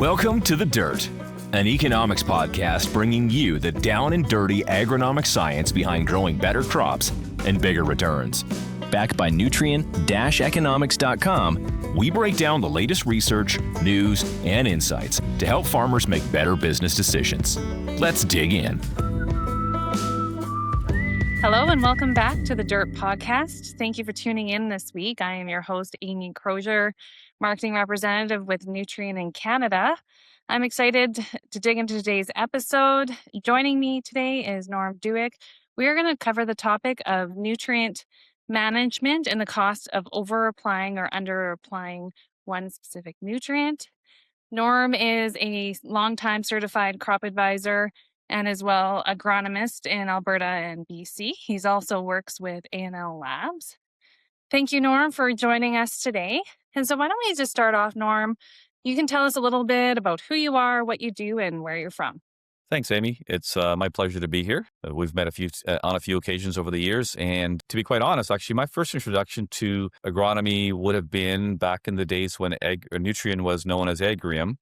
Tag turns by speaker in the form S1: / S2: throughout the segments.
S1: Welcome to The Dirt, an economics podcast bringing you the down and dirty agronomic science behind growing better crops and bigger returns. Backed by Nutrien-economics.com, we break down the latest research, news, and insights to help farmers make better business decisions. Let's dig in.
S2: Hello and welcome back to the Dirt Podcast. Thank you for tuning in this week. I am your host, Amy Crozier, marketing representative with Nutrien in Canada. I'm excited to dig into today's episode. Joining me today is Norm Duick. We are going to cover the topic of nutrient management and the cost of over-applying or under-applying one specific nutrient. Norm is a longtime certified crop advisor and as well agronomist in Alberta and BC. He's also works with A&L Labs. Thank you, Norm, for joining us today. And so why don't we just start off, Norm? You can tell us a little bit about who you are, what you do, and where you're from.
S3: Thanks, Amy. It's my pleasure to be here. We've met on a few occasions over the years. And to be quite honest, actually, my first introduction to agronomy would have been back in the days when Nutrien was known as Agrium.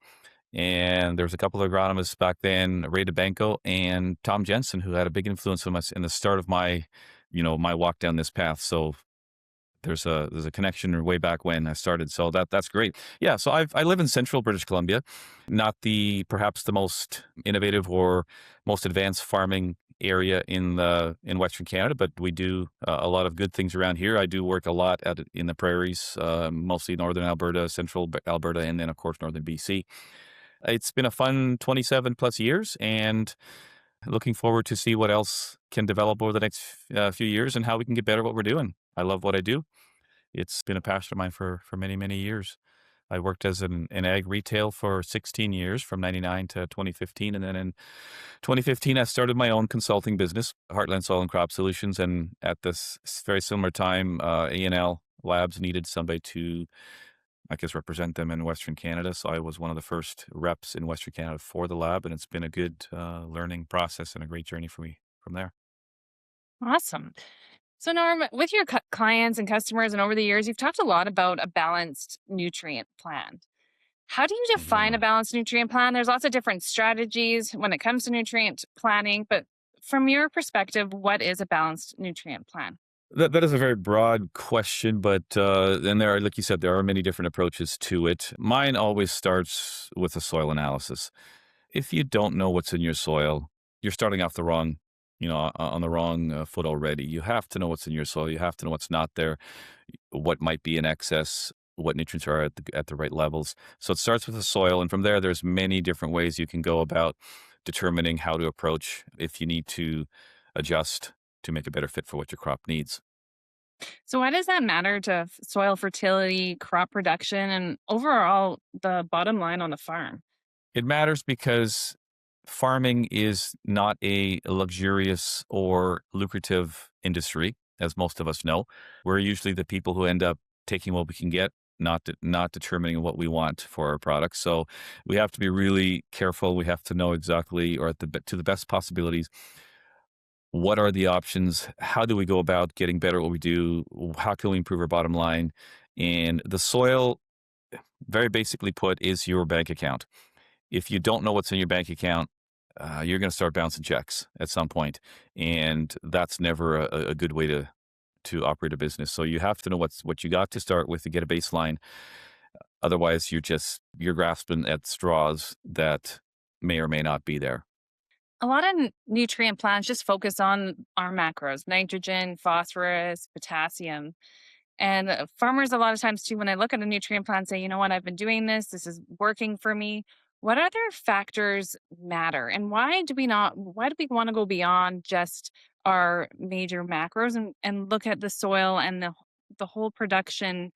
S3: And there was a couple of agronomists back then, Ray DeBanco and Tom Jensen, who had a big influence on us in the start of my walk down this path. So there's a connection way back when I started. So that's great. Yeah. So I live in central British Columbia, not perhaps the most innovative or most advanced farming area in Western Canada, but we do a lot of good things around here. I do work a lot in the prairies, mostly northern Alberta, central Alberta, and then of course northern BC. It's been a fun 27 plus years, and looking forward to see what else can develop over the next few years and how we can get better at what we're doing. I love what I do. It's been a passion of mine for many, many years. I worked as an ag retail for 16 years, from 99 to 2015. And then in 2015, I started my own consulting business, Heartland Soil and Crop Solutions. And at this very similar time, A&L Labs needed somebody to, represent them in Western Canada. So I was one of the first reps in Western Canada for the lab. And it's been a good learning process and a great journey for me from there.
S2: Awesome. So Norm, with your clients and customers and over the years, you've talked a lot about a balanced nutrient plan. How do you define a balanced nutrient plan? There's lots of different strategies when it comes to nutrient planning, but from your perspective, what is a balanced nutrient plan?
S3: That is a very broad question, but then there are, like you said, there are many different approaches to it. Mine always starts with a soil analysis. If you don't know what's in your soil, you're starting off on the wrong foot already. You have to know what's in your soil. You have to know what's not there, what might be in excess, what nutrients are at the right levels. So it starts with the soil, and from there, there's many different ways you can go about determining how to approach if you need to adjust to make a better fit for what your crop needs.
S2: So why does that matter to soil fertility, crop production, and overall the bottom line on the farm?
S3: It matters because farming is not a luxurious or lucrative industry, as most of us know. We're usually the people who end up taking what we can get, not determining what we want for our products. So we have to be really careful. We have to know exactly, or to the best possibilities, what are the options? How do we go about getting better at what we do? How can we improve our bottom line? And the soil, very basically put, is your bank account. If you don't know what's in your bank account, you're going to start bouncing checks at some point, and that's never a good way to operate a business. So you have to know what you got to start with to get a baseline. Otherwise, you're grasping at straws that may or may not be there.
S2: A lot of nutrient plans just focus on our macros: nitrogen, phosphorus, potassium. And farmers, a lot of times too, when I look at a nutrient plan, say, you know what, I've been doing this is working for me. What other factors matter, and why do we want to go beyond just our major macros and look at the soil and the whole production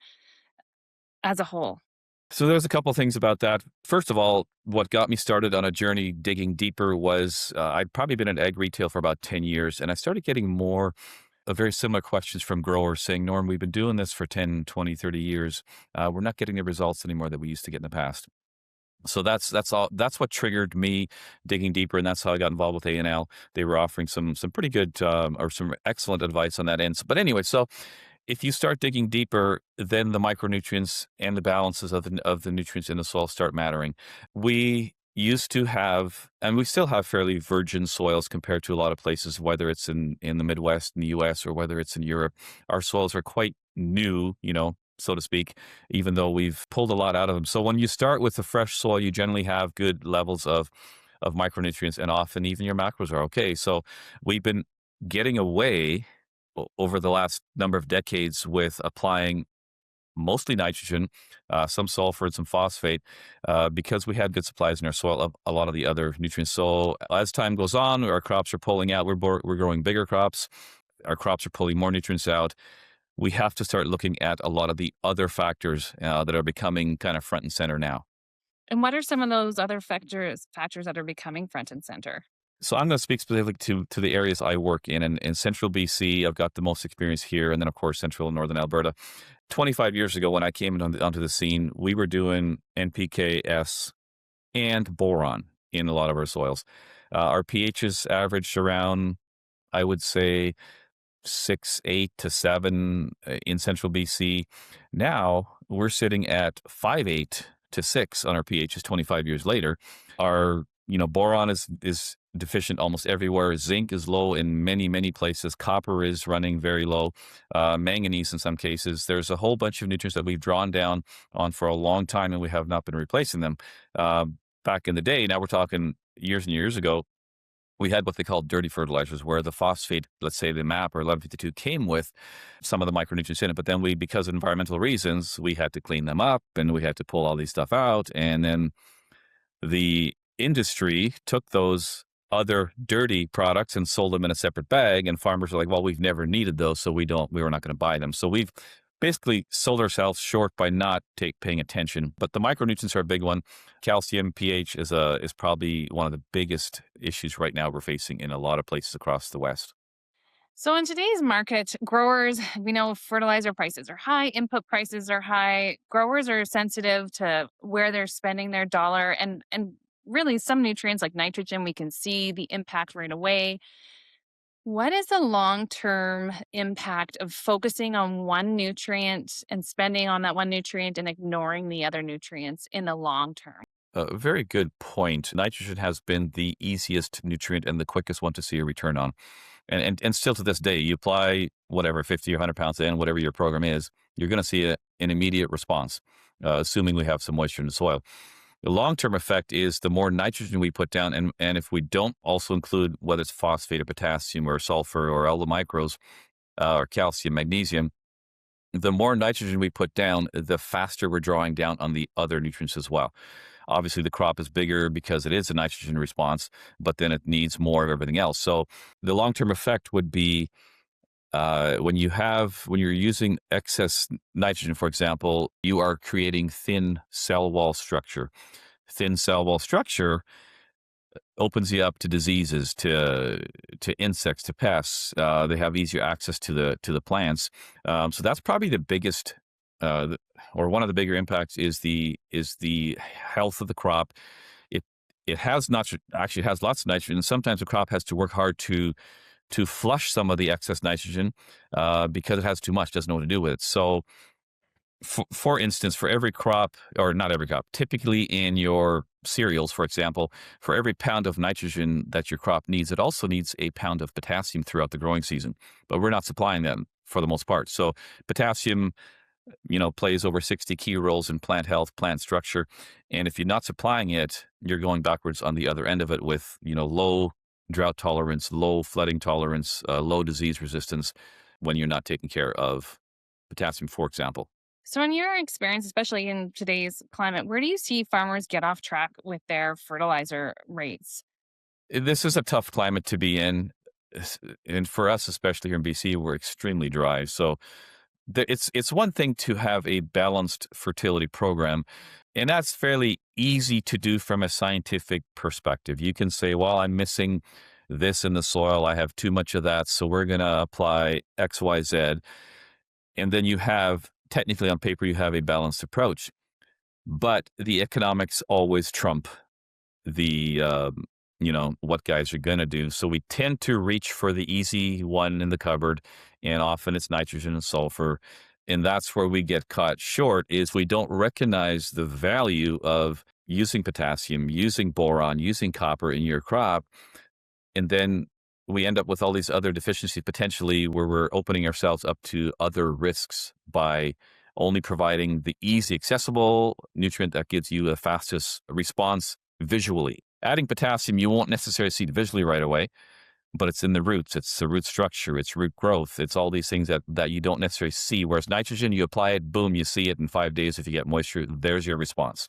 S2: as a whole?
S3: So there's a couple of things about that. First of all, what got me started on a journey digging deeper was I'd probably been in ag retail for about 10 years, and I started getting more very similar questions from growers saying, Norm, we've been doing this for 10, 20, 30 years. We're not getting the results anymore that we used to get in the past. So that's what triggered me digging deeper, and that's how I got involved with A&L. They were offering some pretty good or some excellent advice on that end. But anyway, so if you start digging deeper, then the micronutrients and the balances of the nutrients in the soil start mattering. We used to have, and we still have, fairly virgin soils compared to a lot of places, whether it's in the Midwest in the US or whether it's in Europe. Our soils are quite new, so to speak, even though we've pulled a lot out of them. So when you start with the fresh soil, you generally have good levels of micronutrients, and often even your macros are okay. So we've been getting away over the last number of decades with applying mostly nitrogen, some sulfur, and some phosphate, because we had good supplies in our soil of a lot of the other nutrients. So as time goes on, our crops are pulling out. We're growing bigger crops. Our crops are pulling more nutrients out. We have to start looking at a lot of the other factors that are becoming kind of front and center now.
S2: And what are some of those other factors that are becoming front and center?
S3: So I'm going to speak specifically to the areas I work in. And in central BC, I've got the most experience here. And then, of course, central and northern Alberta. 25 years ago, when I came onto the scene, we were doing NPK-S and boron in a lot of our soils. Our pHs averaged around, I would say, 6, 8 to 7 in central BC. Now we're sitting at 5, 8 to 6 on our pHs 25 years later. Our boron is deficient almost everywhere. Zinc is low in many, many places. Copper is running very low. Manganese in some cases. There's a whole bunch of nutrients that we've drawn down on for a long time, and we have not been replacing them. Back in the day, now we're talking years and years ago, we had what they called dirty fertilizers, where the phosphate, let's say the MAP or 1152, came with some of the micronutrients in it. But then because of environmental reasons, we had to clean them up and we had to pull all these stuff out. And then the industry took those other dirty products and sold them in a separate bag. And farmers are like, well, we've never needed those, so we were not going to buy them. So we've basically sold ourselves short by not paying attention. But the micronutrients are a big one. Calcium pH is probably one of the biggest issues right now we're facing in a lot of places across the West.
S2: So in today's market, growers, we know fertilizer prices are high, input prices are high. Growers are sensitive to where they're spending their dollar, and really some nutrients like nitrogen, we can see the impact right away. What is the long-term impact of focusing on one nutrient and spending on that one nutrient and ignoring the other nutrients in the long term?
S3: A very good point. Nitrogen has been the easiest nutrient and the quickest one to see a return on. And still to this day, you apply whatever, 50 or 100 pounds in, whatever your program is, you're going to see an immediate response, assuming we have some moisture in the soil. The long-term effect is the more nitrogen we put down, and if we don't also include whether it's phosphate or potassium or sulfur or all the micros, or calcium, magnesium, the more nitrogen we put down, the faster we're drawing down on the other nutrients as well. Obviously, the crop is bigger because it is a nitrogen response, but then it needs more of everything else. So the long-term effect would be when you're using excess nitrogen, for example, you are creating thin cell wall structure. Thin cell wall structure opens you up to diseases, to insects, to pests. They have easier access to the plants. So that's probably the biggest, or one of the bigger impacts is the health of the crop. It has actually has lots of nitrogen. And sometimes the crop has to work hard to flush some of the excess nitrogen because it has too much, doesn't know what to do with it. So, for instance, for every crop, or not every crop, typically in your cereals, for example, for every pound of nitrogen that your crop needs, it also needs a pound of potassium throughout the growing season. But we're not supplying them for the most part. So potassium, plays over 60 key roles in plant health, plant structure. And if you're not supplying it, you're going backwards on the other end of it with, low drought tolerance, low flooding tolerance, low disease resistance when you're not taking care of potassium, for example.
S2: So, in your experience, especially in today's climate, where do you see farmers get off track with their fertilizer rates?
S3: This is a tough climate to be in. And for us, especially here in BC, we're extremely dry. So it's one thing to have a balanced fertility program, and that's fairly easy to do from a scientific perspective. You can say, well, I'm missing this in the soil. I have too much of that, so we're going to apply X, Y, Z. And then technically on paper, you have a balanced approach. But the economics always trump the, what guys are going to do. So we tend to reach for the easy one in the cupboard and often it's nitrogen and sulfur. And that's where we get caught short is we don't recognize the value of using potassium, using boron, using copper in your crop. And then we end up with all these other deficiencies potentially where we're opening ourselves up to other risks by only providing the easy accessible nutrient that gives you the fastest response visually. Adding potassium, you won't necessarily see it visually right away, but it's in the roots, it's the root structure, it's root growth, it's all these things that you don't necessarily see. Whereas nitrogen, you apply it, boom, you see it in 5 days. If you get moisture, there's your response.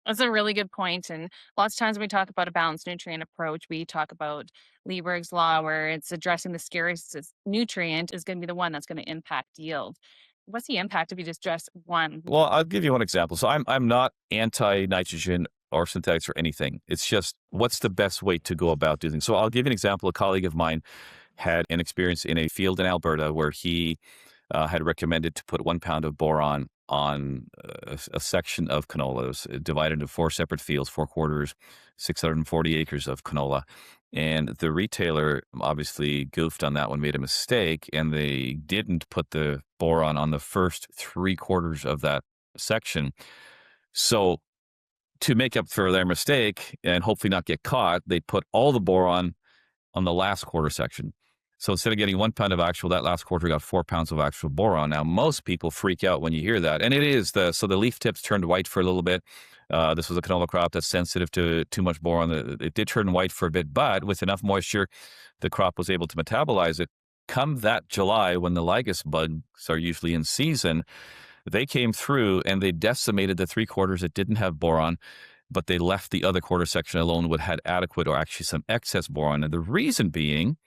S2: That's a really good point. And lots of times when we talk about a balanced nutrient approach, we talk about Lieberg's law, where it's addressing the scarcest nutrient is going to be the one that's going to impact yield. What's the impact if you just address one?
S3: Well, I'll give you one example. So I'm not anti-nitrogen or synthetics or anything. It's just what's the best way to go about doing things. So I'll give you an example. A colleague of mine had an experience in a field in Alberta where he had recommended to put 1 pound of boron on a section of canola. It was divided into 4 separate fields, 4 quarters, 640 acres of canola. And the retailer obviously goofed on that one, made a mistake, and they didn't put the boron on the first 3 quarters of that section. So to make up for their mistake and hopefully not get caught, they put all the boron on the last quarter section. So instead of getting 1 pound of actual, that last quarter got 4 pounds of actual boron. Now, most people freak out when you hear that. And it is so the leaf tips turned white for a little bit. This was a canola crop that's sensitive to too much boron. It did turn white for a bit, but with enough moisture, the crop was able to metabolize it. Come that July, when the lygus bugs are usually in season, they came through and they decimated the 3 quarters that didn't have boron, but they left the other quarter section alone what had adequate or actually some excess boron. And the reason being,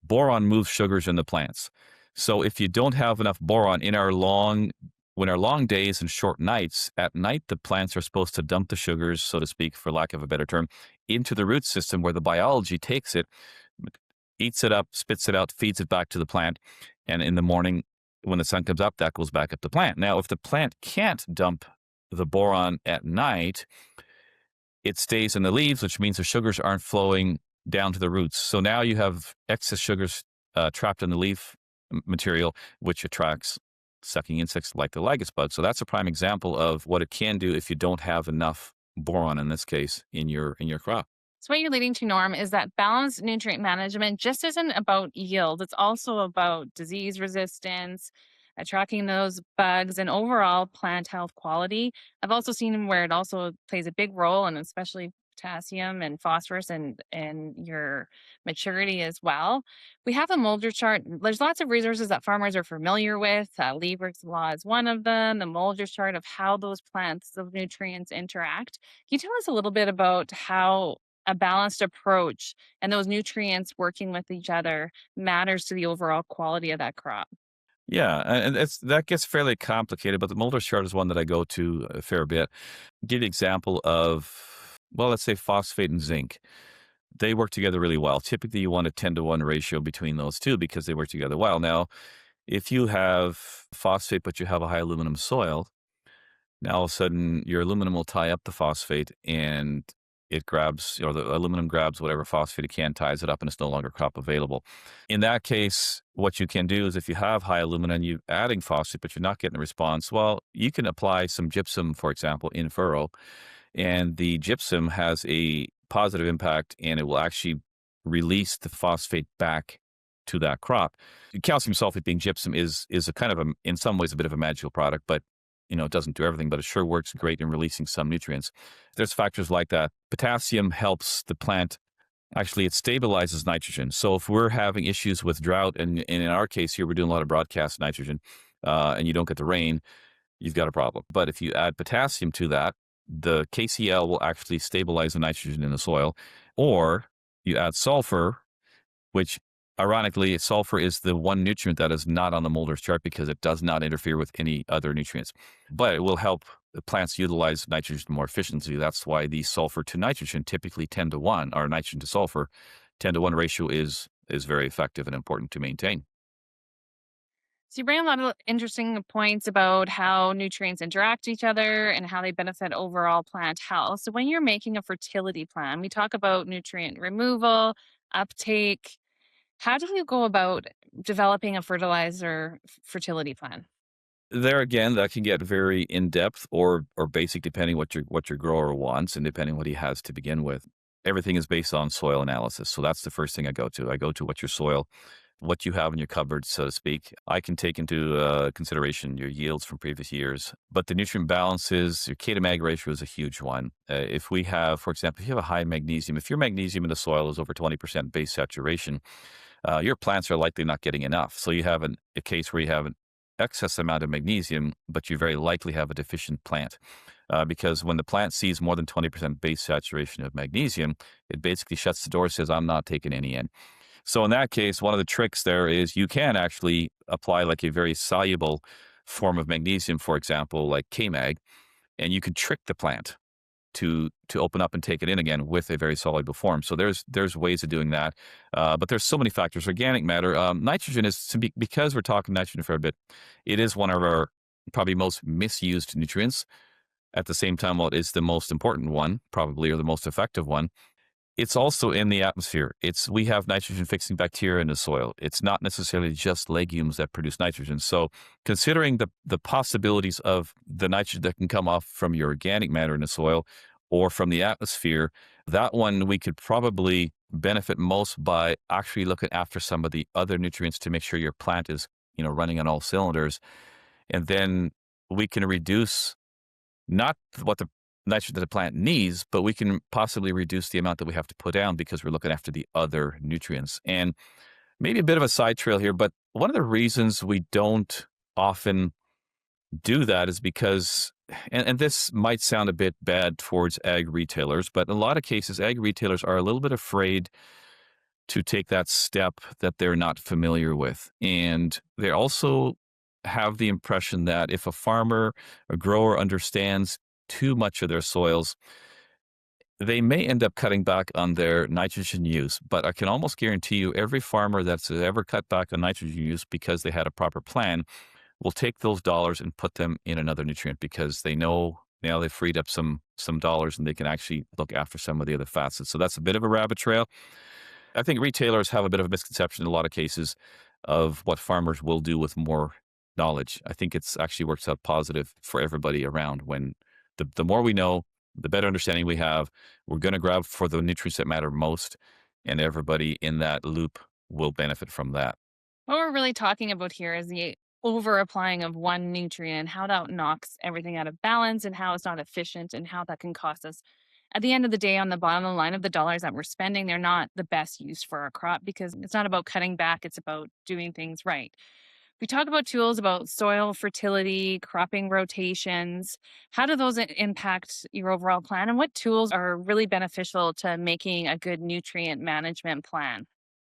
S3: boron moves sugars in the plants. So if you don't have enough boron in our long days and short nights, at night the plants are supposed to dump the sugars, so to speak, for lack of a better term, into the root system where the biology takes it, eats it up, spits it out, feeds it back to the plant. And in the morning, when the sun comes up, that goes back up the plant. Now, if the plant can't dump the boron at night, it stays in the leaves, which means the sugars aren't flowing down to the roots. So now you have excess sugars trapped in the leaf material, which attracts sucking insects like the lygus bug. So that's a prime example of what it can do if you don't have enough boron, in this case, in your crop.
S2: So what you're leading to, Norm, is that balanced nutrient management just isn't about yield. It's also about disease resistance, attracting those bugs, and overall plant health quality. I've also seen where it also plays a big role, and especially potassium and phosphorus and your maturity as well. We have a Mulder chart. There's lots of resources that farmers are familiar with. Lieberg's law is one of them. The Mulder chart of how those plants, those nutrients interact. Can you tell us a little bit about how a balanced approach and those nutrients working with each other matters to the overall quality of that crop?
S3: Yeah, and that gets fairly complicated, but the Mulder chart is one that I go to a fair bit. Give you an example of, well, let's say phosphate and zinc. They work together really well. Typically, you want a 10-to-1 ratio between those two because they work together well. Now, if you have phosphate, but you have a high aluminum soil, now all of a sudden your aluminum will tie up the phosphate and it grabs, or the aluminum grabs whatever phosphate it can, ties it up, and it's no longer crop available. In that case, what you can do is if you have high aluminum and you're adding phosphate, but you're not getting a response, well, you can apply some gypsum, for example, in furrow, and the gypsum has a positive impact and it will actually release the phosphate back to that crop. Calcium sulfate being gypsum is a kind of in some ways a bit of a magical product, but it doesn't do everything, but it sure works great in releasing some nutrients. There's factors like that. Potassium helps the plant. Actually, it stabilizes nitrogen. So if we're having issues with drought, and in our case here, we're doing a lot of broadcast nitrogen, and you don't get the rain, you've got a problem. But if you add potassium to that, the KCl will actually stabilize the nitrogen in the soil. Or you add sulfur, which ironically, sulfur is the one nutrient that is not on the Mulder's chart because it does not interfere with any other nutrients. But it will help the plants utilize nitrogen more efficiently. That's why the sulfur to nitrogen, typically 10-to-1, or nitrogen to sulfur, 10-to-1 ratio is very effective and important to maintain.
S2: So you bring a lot of interesting points about how nutrients interact with each other and how they benefit overall plant health. So when you're making a fertility plan, we talk about nutrient removal, uptake. How do you go about developing a fertilizer fertility plan?
S3: There again, that can get very in-depth or basic depending what your grower wants and depending what he has to begin with. Everything is based on soil analysis. So that's the first thing I go to. I go to what your soil, what you have in your cupboard, so to speak. I can take into consideration your yields from previous years, but the nutrient balances, your K to mag ratio is a huge one. If we have, for example, if you have a high magnesium, if your magnesium in the soil is over 20% base saturation, your plants are likely not getting enough. So you have a case where you have an excess amount of magnesium, but you very likely have a deficient plant. Because when the plant sees more than 20% base saturation of magnesium, it basically shuts the door, says, I'm not taking any in. So in that case, one of the tricks there is you can actually apply like a very soluble form of magnesium, for example, like K-mag, and you can trick the plant to open up and take it in again with a very soluble form. So there's ways of doing that, but there's so many factors. Organic matter, nitrogen is because we're talking nitrogen for a bit. It is one of our probably most misused nutrients. At the same time, while it is the most important one, probably, or the most effective one, it's also in the atmosphere. We have nitrogen fixing bacteria in the soil. It's not necessarily just legumes that produce nitrogen. So considering the possibilities of the nitrogen that can come off from your organic matter in the soil or from the atmosphere, that one we could probably benefit most by actually looking after some of the other nutrients to make sure your plant is, running on all cylinders. And then we can reduce not what the nitrogen that the plant needs, but we can possibly reduce the amount that we have to put down because we're looking after the other nutrients. And maybe a bit of a side trail here, but one of the reasons we don't often do that is because, and this might sound a bit bad towards ag retailers, but in a lot of cases, ag retailers are a little bit afraid to take that step that they're not familiar with. And they also have the impression that if a farmer, a grower understands too much of their soils, they may end up cutting back on their nitrogen use. But I can almost guarantee you every farmer that's ever cut back on nitrogen use because they had a proper plan will take those dollars and put them in another nutrient because they know now they've freed up some dollars and they can actually look after some of the other facets. So that's a bit of a rabbit trail. I think retailers have a bit of a misconception in a lot of cases of what farmers will do with more knowledge. I think it's actually works out positive for everybody around when the more we know, the better understanding we have. We're going to grab for the nutrients that matter most, and everybody in that loop will benefit from that.
S2: What we're really talking about here is the over applying of one nutrient and how that knocks everything out of balance and how it's not efficient and how that can cost us. At the end of the day, on the bottom line of the dollars that we're spending, they're not the best use for our crop because it's not about cutting back, it's about doing things right. We talk about tools about soil fertility, cropping rotations. How do those impact your overall plan? And what tools are really beneficial to making a good nutrient management plan?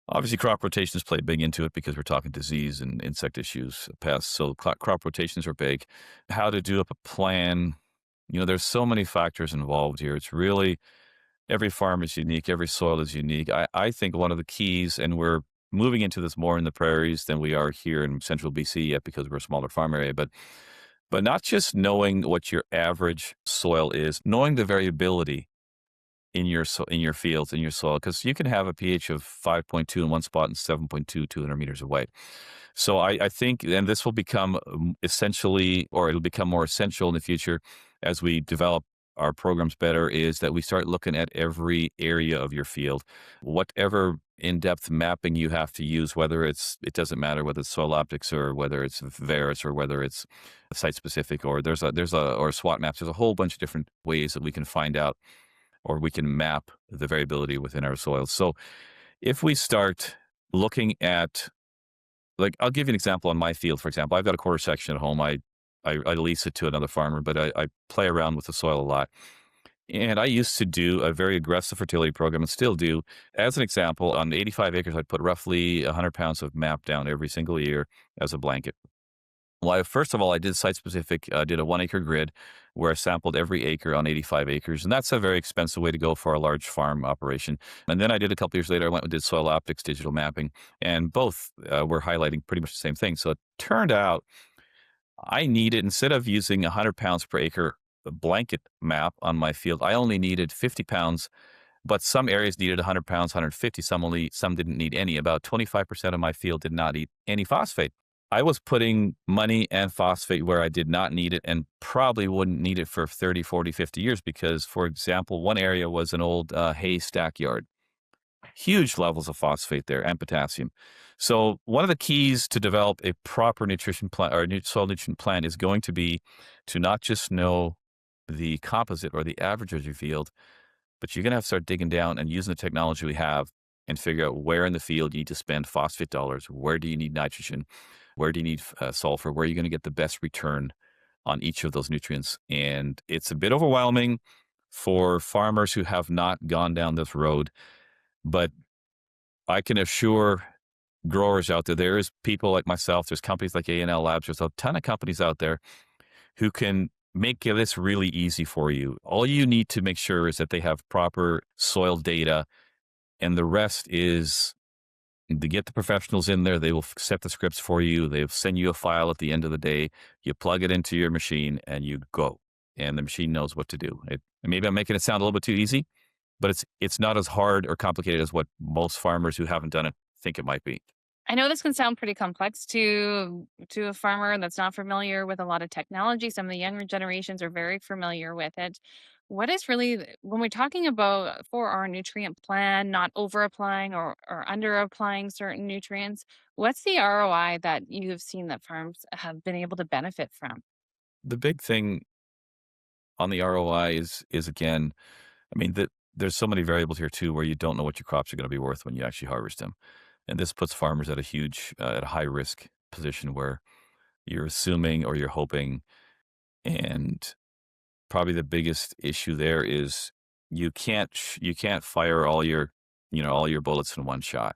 S3: Obviously, crop rotations play big into it because we're talking disease and insect issues, pests. So crop rotations are big. How to do up a plan. There's so many factors involved here. It's really every farm is unique. Every soil is unique. I think one of the keys, and we're moving into this more in the prairies than we are here in central BC yet because we're a smaller farm area, but not just knowing what your average soil is, knowing the variability in your fields, in your soil, because you can have a pH of 5.2 in one spot and 7.2 200 meters away. So I think, and this will become essentially, or it'll become more essential in the future as we develop our programs better, is that we start looking at every area of your field, whatever in-depth mapping you have to use, it doesn't matter whether it's soil optics or whether it's Veris or whether it's site specific or or SWOT maps. There's a whole bunch of different ways that we can find out or we can map the variability within our soils. So if we start looking at, like, I'll give you an example on my field, for example. I've got a quarter section at home. I lease it to another farmer, but I play around with the soil a lot. And I used to do a very aggressive fertility program and still do. As an example, on 85 acres, I'd put roughly 100 pounds of MAP down every single year as a blanket. Well, first of all, I did site-specific, did a 1-acre grid where I sampled every acre on 85 acres. And that's a very expensive way to go for a large farm operation. And then I did a couple years later, I went and did soil optics, digital mapping, and both were highlighting pretty much the same thing. So it turned out I needed, instead of using 100 pounds per acre blanket map on my field, I only needed 50 pounds but some areas needed 100 pounds, 150. Some didn't need any. About 25% of my field did not need any phosphate. I was putting money and phosphate where I did not need it and probably wouldn't need it for 30, 40, 50 years because, for example, one area was an old hay stack yard. Huge levels of phosphate there and potassium. So one of the keys to develop a proper nutrition plan or soil nutrient plan is going to be to not just know the composite or the average of your field, but you're going to have to start digging down and using the technology we have and figure out where in the field you need to spend phosphate dollars. Where do you need nitrogen? Where do you need sulfur? Where are you going to get the best return on each of those nutrients? And it's a bit overwhelming for farmers who have not gone down this road. But I can assure growers out there, there is people like myself, there's companies like A&L Labs, there's a ton of companies out there who can make this really easy for you. All you need to make sure is that they have proper soil data, and the rest is to get the professionals in there. They will set the scripts for you. They'll send you a file at the end of the day. You plug it into your machine and you go, and the machine knows what to do. Maybe I'm making it sound a little bit too easy, but it's not as hard or complicated as what most farmers who haven't done it think it might be.
S2: I know this can sound pretty complex to a farmer that's not familiar with a lot of technology. Some of the younger generations are very familiar with it. What is really, when we're talking about for our nutrient plan, not over applying or under applying certain nutrients, what's the ROI that you have seen that farms have been able to benefit from?
S3: The big thing on the ROI is again, I mean, there's so many variables here too, where you don't know what your crops are going to be worth when you actually harvest them. And this puts farmers at at a high risk position where you're assuming or you're hoping. And probably the biggest issue there is you can't fire all your bullets in one shot.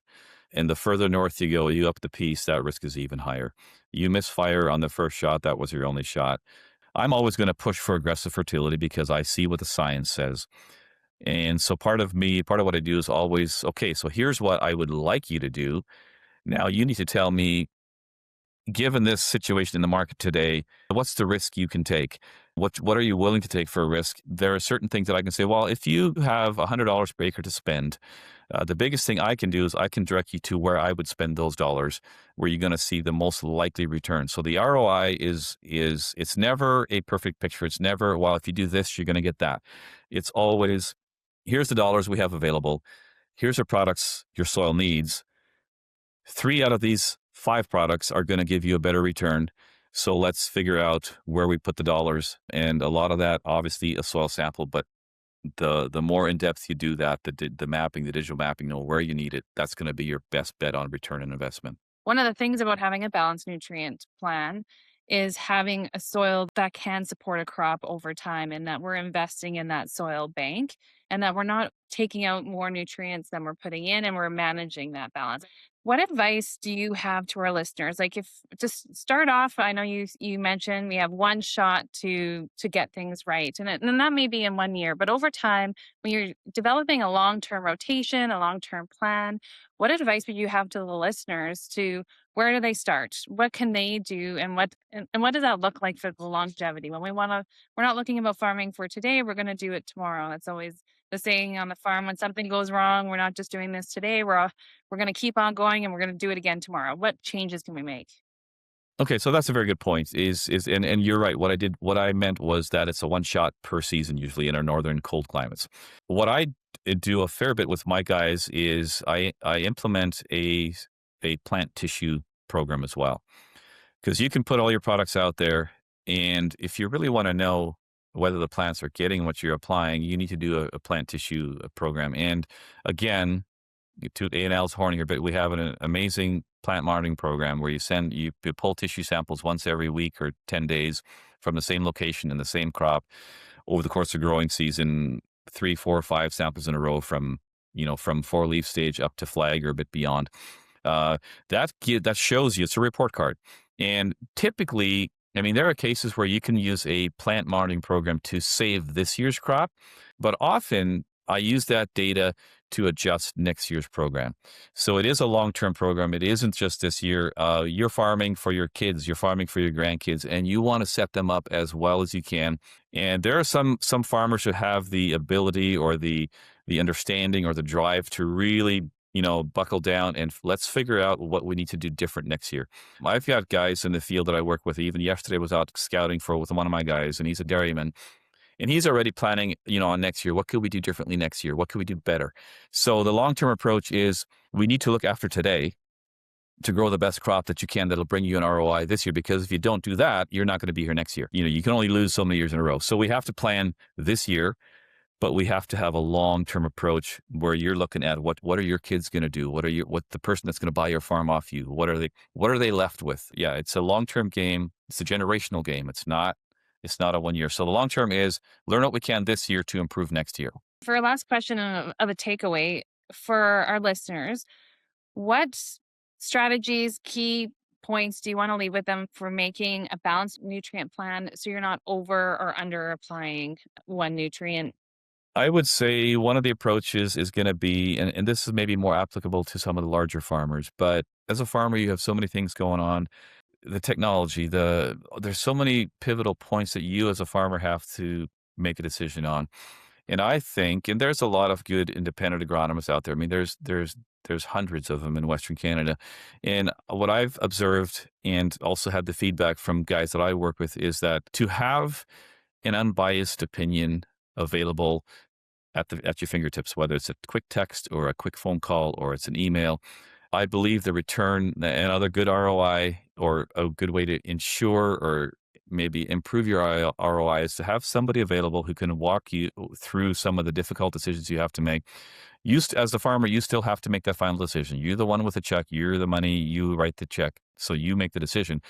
S3: And the further north you go, you up the piece, that risk is even higher. You misfire on the first shot, that was your only shot. I'm always going to push for aggressive fertility because I see what the science says. And so part of what I do is always, okay, so here's what I would like you to do. Now you need to tell me, given this situation in the market today, what's the risk you can take? What are you willing to take for a risk? There are certain things that I can say, well, if you have $100 per acre to spend, the biggest thing I can do is I can direct you to where I would spend those dollars, where you're going to see the most likely return. So the ROI it's never a perfect picture. It's never, well, if you do this, you're going to get that. It's always, here's the dollars we have available. Here's the products your soil needs. 3 out of these 5 products are going to give you a better return. So let's figure out where we put the dollars. And a lot of that, obviously, a soil sample. But the more in depth you do that, the mapping, the digital mapping, know where you need it. That's going to be your best bet on return on investment.
S2: One of the things about having a balanced nutrient plan is having a soil that can support a crop over time, and that we're investing in that soil bank, and that we're not taking out more nutrients than we're putting in, and we're managing that balance. What advice do you have to our listeners? Like, if just start off, I know you mentioned we have one shot to get things right, and that may be in 1 year, but over time, when you're developing a long-term rotation, a long-term plan, what advice would you have to the listeners to where do they start? What can they do? And what does that look like for the longevity? When we're not looking about farming for today, we're going to do it tomorrow. That's always the saying on the farm. When something goes wrong, we're not just doing this today. We're going to keep on going, and we're going to do it again tomorrow. What changes can we make?
S3: Okay, so that's a very good point. And you're right. What I meant was that it's a one shot per season, usually in our northern cold climates. What I do a fair bit with my guys is I implement a plant tissue program as well, because you can put all your products out there, and if you really want to know whether the plants are getting what you're applying, you need to do a plant tissue program. And again, to A&L's horn here, but we have an amazing plant monitoring program where you pull tissue samples once every week or 10 days from the same location in the same crop over the course of growing season, 3, 4, 5 samples in a row from 4 leaf stage up to flag or a bit beyond. That shows you, it's a report card. And typically, I mean, there are cases where you can use a plant monitoring program to save this year's crop, but often I use that data to adjust next year's program. So it is a long-term program. It isn't just this year. You're farming for your kids, you're farming for your grandkids, and you want to set them up as well as you can. And there are some farmers who have the ability or the understanding or the drive to really, buckle down and let's figure out what we need to do different next year. I've got guys in the field that I work with. Even yesterday I was out scouting with one of my guys, and he's a dairyman. And he's already planning, on next year. What could we do differently next year? What could we do better? So the long-term approach is we need to look after today to grow the best crop that you can that'll bring you an ROI this year. Because if you don't do that, you're not going to be here next year. You can only lose so many years in a row. So we have to plan this year, but we have to have a long-term approach where you're looking at what are your kids going to do? What the person that's going to buy your farm off you? What are they left with? Yeah, it's a long-term game. It's a generational game. It's not a 1 year. So the long term is learn what we can this year to improve next year.
S2: For our last question of a takeaway for our listeners, what strategies, key points do you want to leave with them for making a balanced nutrient plan so you're not over or under applying one nutrient?
S3: I would say one of the approaches is going to be, and this is maybe more applicable to some of the larger farmers, but as a farmer, you have so many things going on. The technology, there's so many pivotal points that you as a farmer have to make a decision on. And I think, and there's a lot of good independent agronomists out there. I mean, there's hundreds of them in Western Canada. And what I've observed and also had the feedback from guys that I work with is that to have an unbiased opinion available at your fingertips, whether it's a quick text or a quick phone call or it's an email, I believe the return, another good ROI or a good way to ensure or maybe improve your ROI is to have somebody available who can walk you through some of the difficult decisions you have to make. As the farmer, you still have to make that final decision. You're the one with the check. You're the money. You write the check. So you make the decision.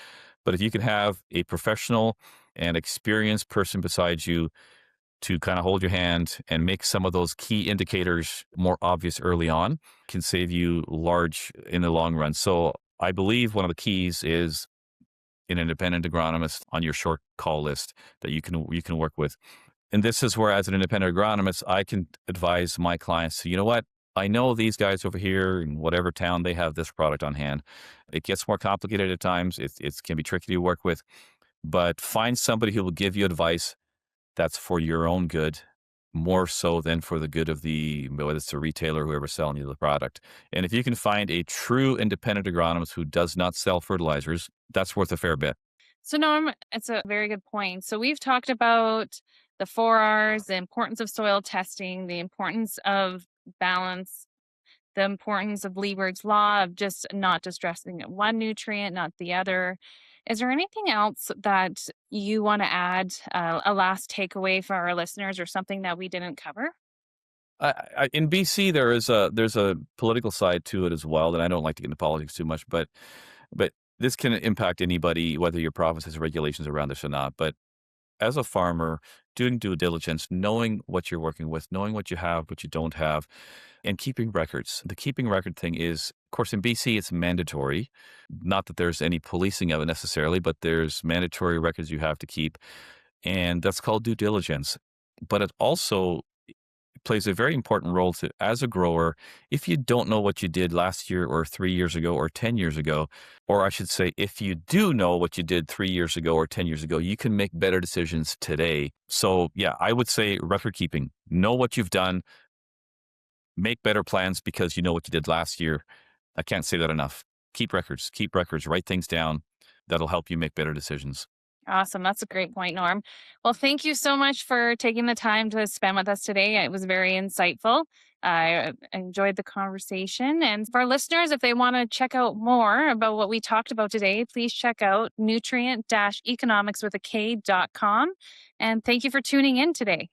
S3: But if you can have a professional and experienced person beside you to kind of hold your hand and make some of those key indicators more obvious early on, can save you large in the long run. So I believe one of the keys is an independent agronomist on your short call list that you can work with. And this is where, as an independent agronomist, I can advise my clients to, you know what, I know these guys over here in whatever town, they have this product on hand. It gets more complicated at times. It can be tricky to work with, but find somebody who will give you advice that's for your own good, more so than for the good of whether it's a retailer, whoever's selling you the product. And if you can find a true independent agronomist who does not sell fertilizers, that's worth a fair bit.
S2: So Norm, it's a very good point. So we've talked about the 4 Rs, the importance of soil testing, the importance of balance, the importance of Lieber's law of just not distressing one nutrient, not the other. Is there anything else that you want to add, a last takeaway for our listeners or something that we didn't cover?
S3: In BC, there's a political side to it as well, and I don't like to get into politics too much, but this can impact anybody, whether your province has regulations around this or not. But as a farmer, doing due diligence, knowing what you're working with, knowing what you have, what you don't have, and keeping records. The keeping record thing is, of course, in BC, it's mandatory. Not that there's any policing of it necessarily, but there's mandatory records you have to keep. And that's called due diligence. But it also plays a very important role to, as a grower, if you don't know what you did last year or 3 years ago or 10 years ago, or I should say, if you do know what you did 3 years ago or 10 years ago, you can make better decisions today. So yeah, I would say record keeping. Know what you've done. Make better plans because you know what you did last year. I can't say that enough. Keep records, write things down. That'll help you make better decisions.
S2: Awesome. That's a great point, Norm. Well, thank you so much for taking the time to spend with us today. It was very insightful. I enjoyed the conversation. And for our listeners, if they want to check out more about what we talked about today, please check out nutrient-economics.com. And thank you for tuning in today.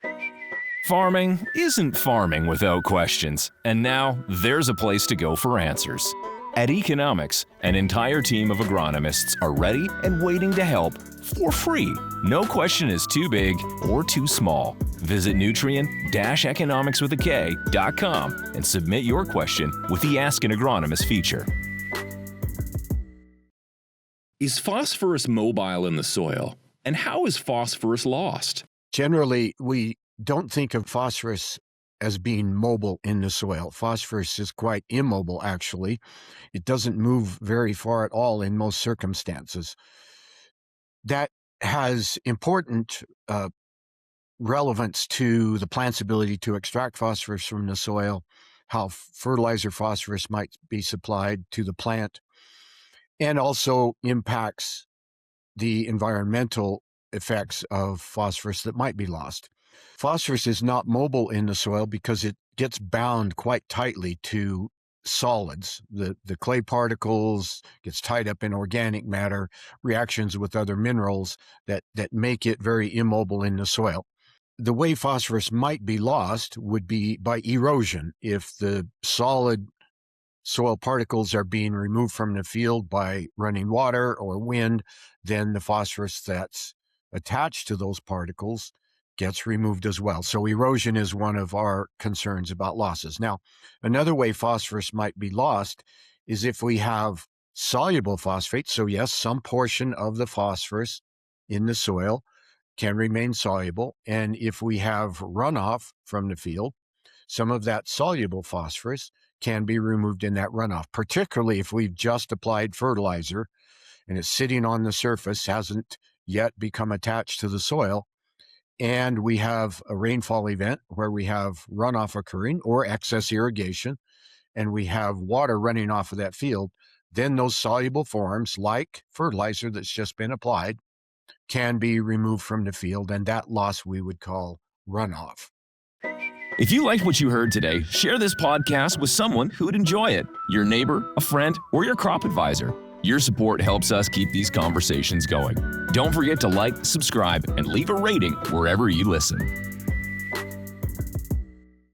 S1: Farming isn't farming without questions, and now there's a place to go for answers. At eKonomics, an entire team of agronomists are ready and waiting to help for free. No question is too big or too small. Visit nutrient-economics.com and submit your question with the Ask an Agronomist feature.
S4: Is phosphorus mobile in the soil? And how is phosphorus lost?
S5: Generally, we don't think of phosphorus as being mobile in the soil. Phosphorus is quite immobile, actually. It doesn't move very far at all in most circumstances. That has important relevance to the plant's ability to extract phosphorus from the soil, how fertilizer phosphorus might be supplied to the plant, and also impacts the environmental effects of phosphorus that might be lost. Phosphorus is not mobile in the soil because it gets bound quite tightly to solids. The clay particles gets tied up in organic matter, reactions with other minerals that make it very immobile in the soil. The way phosphorus might be lost would be by erosion. If the solid soil particles are being removed from the field by running water or wind, then the phosphorus that's attached to those particles gets removed as well. So erosion is one of our concerns about losses. Now, another way phosphorus might be lost is if we have soluble phosphate. So yes, some portion of the phosphorus in the soil can remain soluble. And if we have runoff from the field, some of that soluble phosphorus can be removed in that runoff, particularly if we've just applied fertilizer and it's sitting on the surface, hasn't yet become attached to the soil, and we have a rainfall event where we have runoff occurring or excess irrigation, and we have water running off of that field, then those soluble forms, like fertilizer that's just been applied, can be removed from the field, and that loss we would call runoff.
S1: If you liked what you heard today, share this podcast with someone who would enjoy it. Your neighbor, a friend, or your crop advisor. Your support helps us keep these conversations going. Don't forget to like, subscribe, and leave a rating wherever you listen.